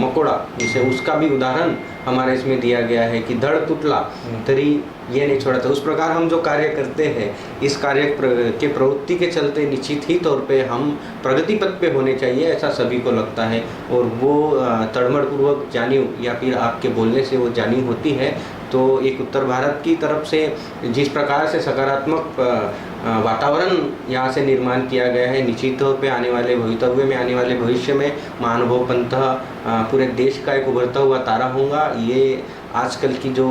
A: मकोड़ा जिसे उसका भी उदाहरण हमारे इसमें दिया गया है कि धड़ तुटला तरी ये नहीं छोड़ा था। उस प्रकार हम जो कार्य करते हैं, इस कार्य के प्रवृत्ति के चलते निश्चित ही तौर पे हम प्रगति पथ पे होने चाहिए, ऐसा सभी को लगता है। और वो तड़मड़पूर्वक जानियो या फिर आपके बोलने से वो जानियो होती है। तो एक उत्तर भारत की तरफ से जिस प्रकार से सकारात्मक वातावरण यहाँ से निर्माण किया गया है, निश्चित तौर पे आने वाले भवितव्य में, आने वाले भविष्य में महानुभाव पंथ पूरे देश का एक उभरता हुआ तारा होगा। ये आजकल की जो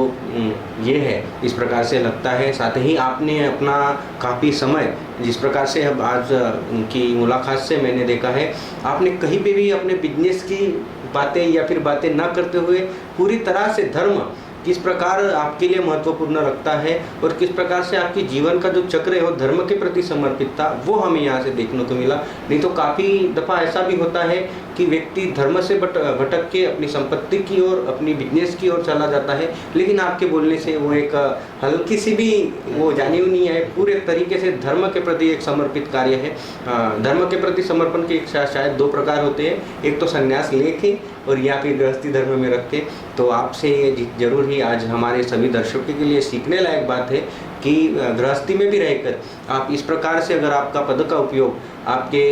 A: ये है, इस प्रकार से लगता है। साथ ही आपने अपना काफ़ी समय, जिस प्रकार से अब आज उनकी मुलाकात से मैंने देखा है, आपने कहीं पे भी अपने बिजनेस की बातें या फिर बातें ना करते हुए पूरी तरह से धर्म किस प्रकार आपके लिए महत्वपूर्ण रखता है और किस प्रकार से आपके जीवन का जो चक्र है वो धर्म के प्रति समर्पित था, वो हमें यहाँ से देखने को मिला। नहीं तो काफ़ी दफ़ा ऐसा भी होता है कि व्यक्ति धर्म से भटक के अपनी संपत्ति की ओर, अपनी बिजनेस की ओर चला जाता है, लेकिन आपके बोलने से वो एक हल्की सी भी वो जानी हुई नहीं है। पूरे तरीके से धर्म के प्रति एक समर्पित कार्य है। धर्म के प्रति समर्पण के शायद 2 प्रकार होते हैं, एक तो संन्यास लेके और या फिर गृहस्थी धर्म में रख के। तो आपसे ये जरूर ही आज हमारे सभी दर्शकों के लिए सीखने लायक बात है कि गृहस्थी में भी रहकर आप इस प्रकार से अगर आपका पद का उपयोग आपके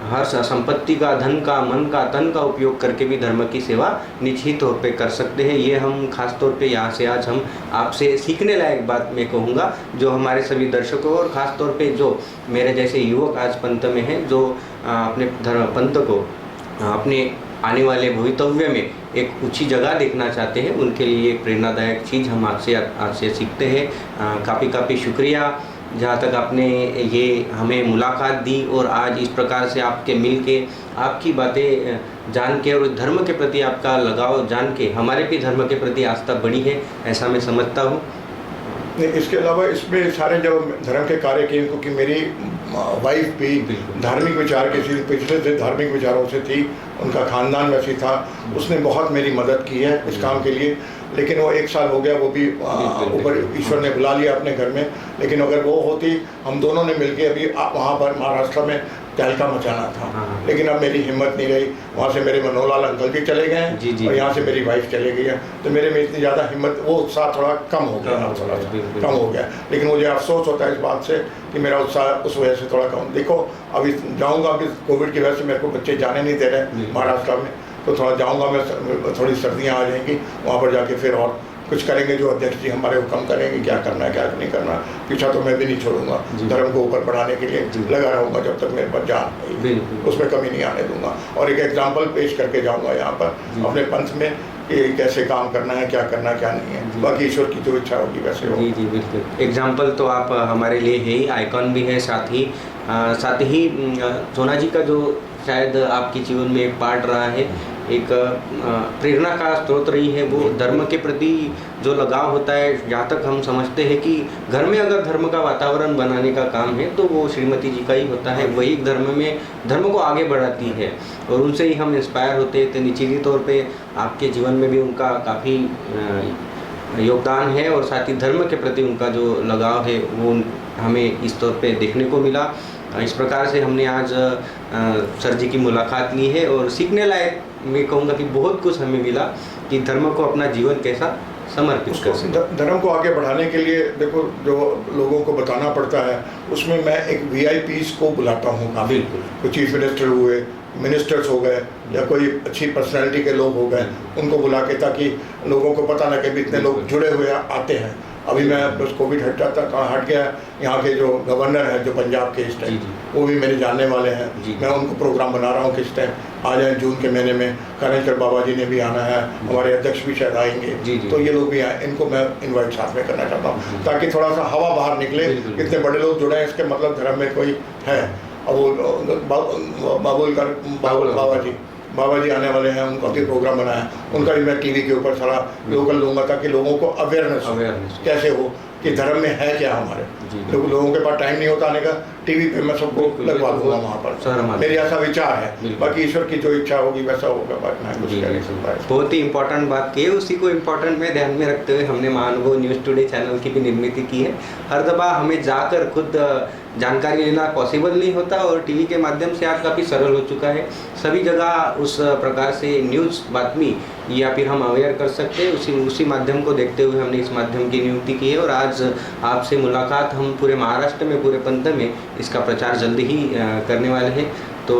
A: हर संपत्ति का, धन का, मन का, तन का उपयोग करके भी धर्म की सेवा निश्चित तौर पे कर सकते हैं। ये हम खास तौर पे यहाँ से आज हम आपसे सीखने लायक बात मैं कहूँगा, जो हमारे सभी दर्शकों और ख़ास तौर पे जो मेरे जैसे युवक आज पंथ में हैं, जो अपने धर्म पंथ को अपने आने वाले भवितव्य में एक ऊंची जगह देखना चाहते हैं, उनके लिए एक प्रेरणादायक चीज़ हम आपसे सीखते हैं। काफ़ी शुक्रिया जहाँ तक आपने ये हमें मुलाकात दी और आज इस प्रकार से आपके मिल के आपकी बातें जान के और धर्म के प्रति आपका लगाव जान के हमारे भी धर्म के प्रति आस्था बढ़ी है, ऐसा मैं समझता हूँ।
B: इसके अलावा इसमें सारे जो धर्म के कार्य किए, क्योंकि मेरी वाइफ भी धार्मिक विचार की थी, पिछले से धार्मिक विचारों से थी, उनका खानदान वैसी था, उसने बहुत मेरी मदद की है इस काम के लिए। लेकिन वो 1 साल हो गया, वो भी ऊपर ईश्वर ने बुला लिया अपने घर में। लेकिन अगर वो होती, हम दोनों ने मिलके अभी वहाँ पर महाराष्ट्र में तहलका मचाना था।
A: हाँ।
B: लेकिन अब मेरी हिम्मत नहीं रही, वहाँ से मेरे मनोहरलाल अंकल जी चले गए
A: जी,
B: हैं
A: जी।
B: और यहाँ से मेरी वाइफ चले गई है, तो मेरे में इतनी ज़्यादा हिम्मत, वो उत्साह थोड़ा कम हो गया, थोड़ा सा
A: बिल्कुल।
B: कम हो गया। लेकिन मुझे अफसोस होता है इस बात से कि मेरा उत्साह उस वजह से थोड़ा कम। देखो अभी जाऊँगा, अभी कोविड की वजह से मेरे को बच्चे जाने नहीं दे रहे महाराष्ट्र में, तो थोड़ा जाऊँगा मैं, थोड़ी सर्दियाँ आ जाएंगी, वहाँ पर जाके फिर और कुछ करेंगे जो अध्यक्ष जी हमारे हुक्म करेंगे, क्या करना है क्या नहीं करना। पीछा तो मैं भी नहीं छोड़ूंगा, धर्म को ऊपर बढ़ाने के लिए लगा रहूँगा जब तक मेरे पास जान है, उसमें कमी नहीं आने दूंगा। और एक एग्जाम्पल पेश करके जाऊँगा यहाँ पर अपने पंथ में कि कैसे काम करना है, क्या करना क्या नहीं है। बाकी ईश्वर की जो इच्छा होगी वैसे होगी।
A: जी जी बिल्कुल। एग्जाम्पल तो आप हमारे लिए है ही, आइकॉन भी है, साथ ही सोना जी का जो शायद आपके जीवन में एक पार्ट रहा है, एक प्रेरणा का स्रोत रही है, वो धर्म के प्रति जो लगाव होता है। जहाँ तक हम समझते हैं कि घर में अगर धर्म का वातावरण बनाने का काम है तो वो श्रीमती जी का ही होता है, वही धर्म को आगे बढ़ाती है और उनसे ही हम इंस्पायर होते हैं। तो निश्चित तौर पे आपके जीवन में भी उनका काफ़ी योगदान है और साथ ही धर्म के प्रति उनका जो लगाव है वो हमें इस तौर पे देखने को मिला। इस प्रकार से हमने आज सर जी की मुलाकात ली है और सीखने लायक मैं कहूँगा कि बहुत कुछ हमें मिला कि धर्म को अपना जीवन कैसा समर्पित कर सकते।
B: धर्म को आगे बढ़ाने के लिए देखो जो लोगों को बताना पड़ता है, उसमें मैं एक VIPs को बुलाता हूँ काफ़ी। कोई चीफ मिनिस्टर हुए, मिनिस्टर्स हो गए या कोई अच्छी पर्सनैलिटी के लोग हो गए, उनको बुला के, ताकि लोगों को पता लगे भी इतने लोग जुड़े हुए आते हैं। अभी मैं बस कोविड हट गया, यहाँ के जो गवर्नर हैं जो पंजाब के इस टाइम, वो भी मेरे जानने वाले हैं। मैं उनको प्रोग्राम बना रहा हूँ किस टाइम आ जाए, जून के महीने में कानेश्वर बाबा जी ने भी आना है, हमारे अध्यक्ष भी शायद आएंगे, तो ये लोग भी आए, इनको मैं इन्वाइट साथ में करना चाहता हूँ ताकि थोड़ा सा हवा बाहर निकले। इतने बड़े लोग जुड़े हैं, इसके मतलब धर्म में कोई है। अब वो बाबा जी आने वाले हैं, उनका भी प्रोग्राम बनाया, उनका भी मैं टीवी के ऊपर सारा लोकल लूँगा ताकि लोगों को अवेयरनेस कैसे हो कि धर्म में है क्या हमारे। लोगों के पास टाइम नहीं होता आने का, टीवी पे मैं सबको लगवा दूंगा वहाँ पर, मेरी ऐसा विचार है। बाकी ईश्वर की जो इच्छा होगी वैसा होगा, बात मैं कुछ कह नहीं सकता।
A: बहुत ही इंपॉर्टेंट बात की है, उसी को इम्पोर्टेंट में ध्यान में रखते हुए हमने महानुभव न्यूज़ टुडे चैनल की भी निर्मित की है। हर दफ़ा हमें जाकर खुद जानकारी लेना पॉसिबल नहीं होता और टीवी के माध्यम से आज काफ़ी सरल हो चुका है। सभी जगह उस प्रकार से न्यूज़ बातमी या फिर हम अवेयर कर सकते हैं, उसी माध्यम को देखते हुए हमने इस माध्यम की नियुक्ति की है और आज आपसे मुलाकात हम पूरे महाराष्ट्र में, पूरे पंथ में इसका प्रचार जल्दी ही करने वाले हैं। तो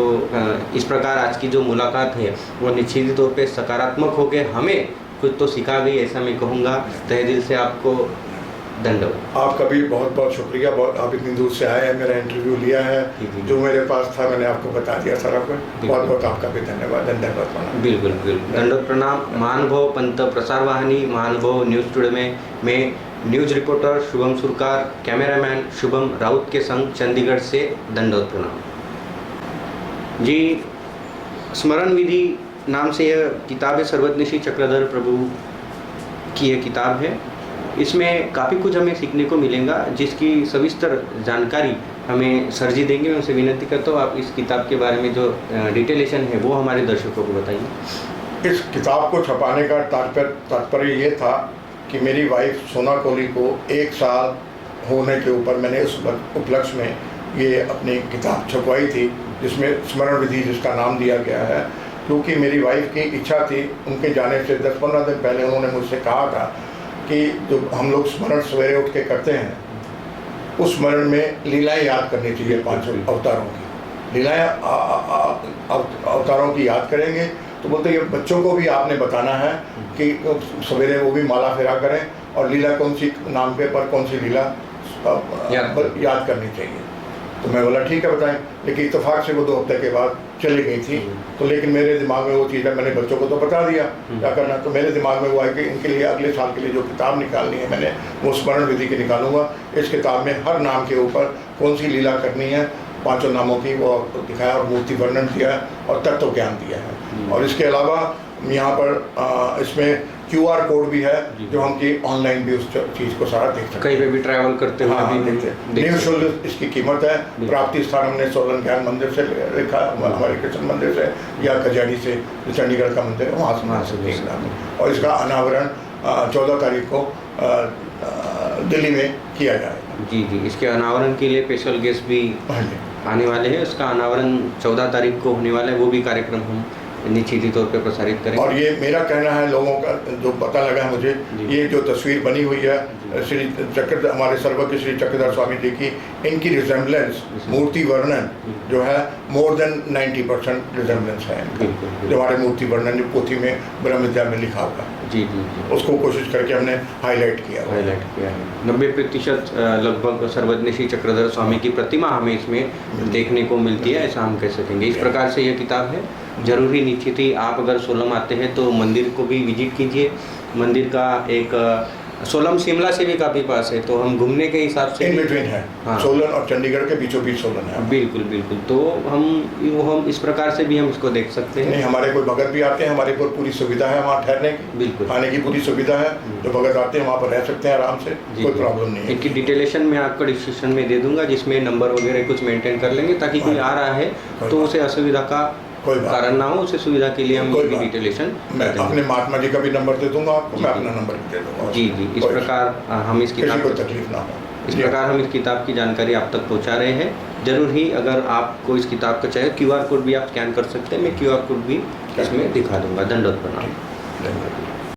A: इस प्रकार आज की जो मुलाकात है वो निश्चित तौर पे सकारात्मक हो के हमें कुछ तो सिखा गई, ऐसा मैं कहूँगा। तहे दिल से आपको धन्यवाद।
B: आपका भी बहुत बहुत शुक्रिया, बहुत आप इतनी दूर से आए हैं, मेरा इंटरव्यू लिया है, जो मेरे पास था मैंने आपको बता दिया सारा कुछ। बहुत बहुत आपका भी धन्यवाद। धन्यवाद।
A: बिल्कुल बिल्कुल, दंडवत प्रणाम। महानुभव पंथ प्रसार वाहिनी महानुभव न्यूज़ टुडे में मैं news reporter Shubham Surkar, cameraman Shubham Raut के संग चंडीगढ़ से दंडवत प्रणाम। जी, स्मरण विधि नाम से यह किताब है, सर्वज्ञशी चक्रधर प्रभु की यह किताब है। इसमें काफ़ी कुछ हमें सीखने को मिलेगा, जिसकी सविस्तर जानकारी हमें सर जी देंगे। मैं उनसे विनती करता हूँ आप इस किताब के बारे में जो डिटेलेशन है वो हमारे दर्शकों को बताइए।
B: इस किताब को छपाने का तात्पर्य ये था कि मेरी वाइफ सोना कोहली को 1 साल होने के ऊपर मैंने उस उपलक्ष्य में ये अपनी किताब छपवाई थी, जिसमें स्मरण विधि जिसका नाम दिया गया है। क्योंकि मेरी वाइफ की इच्छा थी, उनके जाने से 10-15 दिन पहले उन्होंने मुझसे कहा था कि जो हम लोग स्मरण सवेरे उठ के करते हैं, उस स्मरण में लीलाएं याद करनी चाहिए, 5 अवतारों की लीलाएं अवतारों की याद करेंगे। तो बोलते ये बच्चों को भी आपने बताना है कि सवेरे वो भी माला फेरा करें और लीला कौन सी नाम के पर कौन सी लीला याद करनी चाहिए। तो मैं बोला ठीक है बताएं, लेकिन इत्तेफाक से वो 2 हफ्ते के बाद चली गई थी। तो लेकिन मेरे दिमाग में वो चीज़ है, मैंने बच्चों को तो बता दिया क्या करना। तो मेरे दिमाग में वो है कि इनके लिए अगले साल के लिए जो किताब निकालनी है, मैंने वो स्मरण विधि की निकालूंगा। इस किताब में हर नाम के ऊपर कौन सी लीला करनी है, 5 नामों की वो दिखाया और मूर्ति वर्णन किया है और तत्व ज्ञान दिया है। और इसके अलावा यहाँ पर इसमें QR कोड भी है, जो हम कि ऑनलाइन भी उस चीज़ को सारा देख सकते हैं,
A: कहीं पे भी ट्रैवल करते हुए भी
B: निःशुल्क इसकी कीमत है। प्राप्ति स्थान हमने सोलन ज्ञान मंदिर से लिखा, हमारे कृष्ण मंदिर से या कजाड़ी से, चंडीगढ़ का मंदिर है, वहाँ से और इसका अनावरण 14 तारीख को दिल्ली में किया जाएगा।
A: जी, इसके अनावरण के लिए स्पेशल गेस्ट भी आने वाले हैं। उसका अनावरण 14 तारीख को होने वाला है, वो भी कार्यक्रम हम निश्चित ही तौर पे प्रसारित करेंगे।
B: और ये मेरा कहना है, लोगों का जो पता लगा है मुझे,
A: जी।
B: ये जो तस्वीर बनी हुई है श्री चक्रधर, हमारे सर्वज्ञ श्री चक्रधर स्वामी जी की, इनकी रिजेम्बलेंस, मूर्ति वर्णन जो है मोर देन 90% रिजेम्बलेंस है इनका।
A: बिल्कुल।
B: जो हमारे मूर्ति वर्णन जो पोथी में ब्रह्म विद्या में लिखा हुआ है,
A: जी जी जी,
B: उसको कोशिश करके हमने हाईलाइट किया हुआ है।
A: हाईलाइट किया है। 90% लगभग सर्वज्ञ श्री चक्रधर स्वामी की प्रतिमा हमें इसमें देखने को मिलती है, ऐसा हम कह सकेंगे। इस प्रकार से यह किताब है। जरूरी निश्चित ही आप अगर सोलम आते हैं तो मंदिर को भी विजिट कीजिए। मंदिर का एक सोलम शिमला से भी काफ़ी पास है, तो हम घूमने के हिसाब से
B: इन बिटवीन है।
A: हाँ।
B: सोलन और चंडीगढ़ के बीचों बीच सोलन है।
A: बिल्कुल बिल्कुल, तो हम इस प्रकार से भी हम इसको देख सकते
B: नहीं,
A: हैं।
B: हमारे कोई भगत भी आते हैं, हमारे को पूरी सुविधा है वहाँ ठहरने की,
A: बिल्कुल।
B: खाने की पूरी सुविधा है। जो भगत आते हैं वहाँ पर रह सकते हैं आराम से,
A: जी,
B: कोई
A: जी।
B: प्रॉब्लम नहीं है।
A: इनकी डिटेलेशन मैं आपको डिस्क्रिप्शन में दे दूंगा, जिसमें नंबर वगैरह कुछ मेंटेन कर लेंगे, ताकि कोई आ रहा है तो उसे असुविधा का
B: कोई बात
A: कारण ना हो, उसे सुविधा के लिए हम
B: कोई
A: ये भी
B: बात।
A: डिटेलेशन
B: मैं अपने महात्मा जी का भी नंबर दे दूंगा आपको, मैं अपना नंबर भी दे दूंगा।
A: जी जी, इस
B: कोई-
A: प्रकार हम इस
B: किसी
A: किताब
B: को तकलीफ ना हो।
A: इस प्रकार हम इस किताब की जानकारी आप तक पहुंचा रहे हैं। जरूर ही अगर आपको इस किताब का चाहे QR कोड भी आप स्कैन कर सकते हैं, मैं QR कोड भी इसमें दिखा दूंगा। दंडवत प्रणाम।
B: धन्यवाद।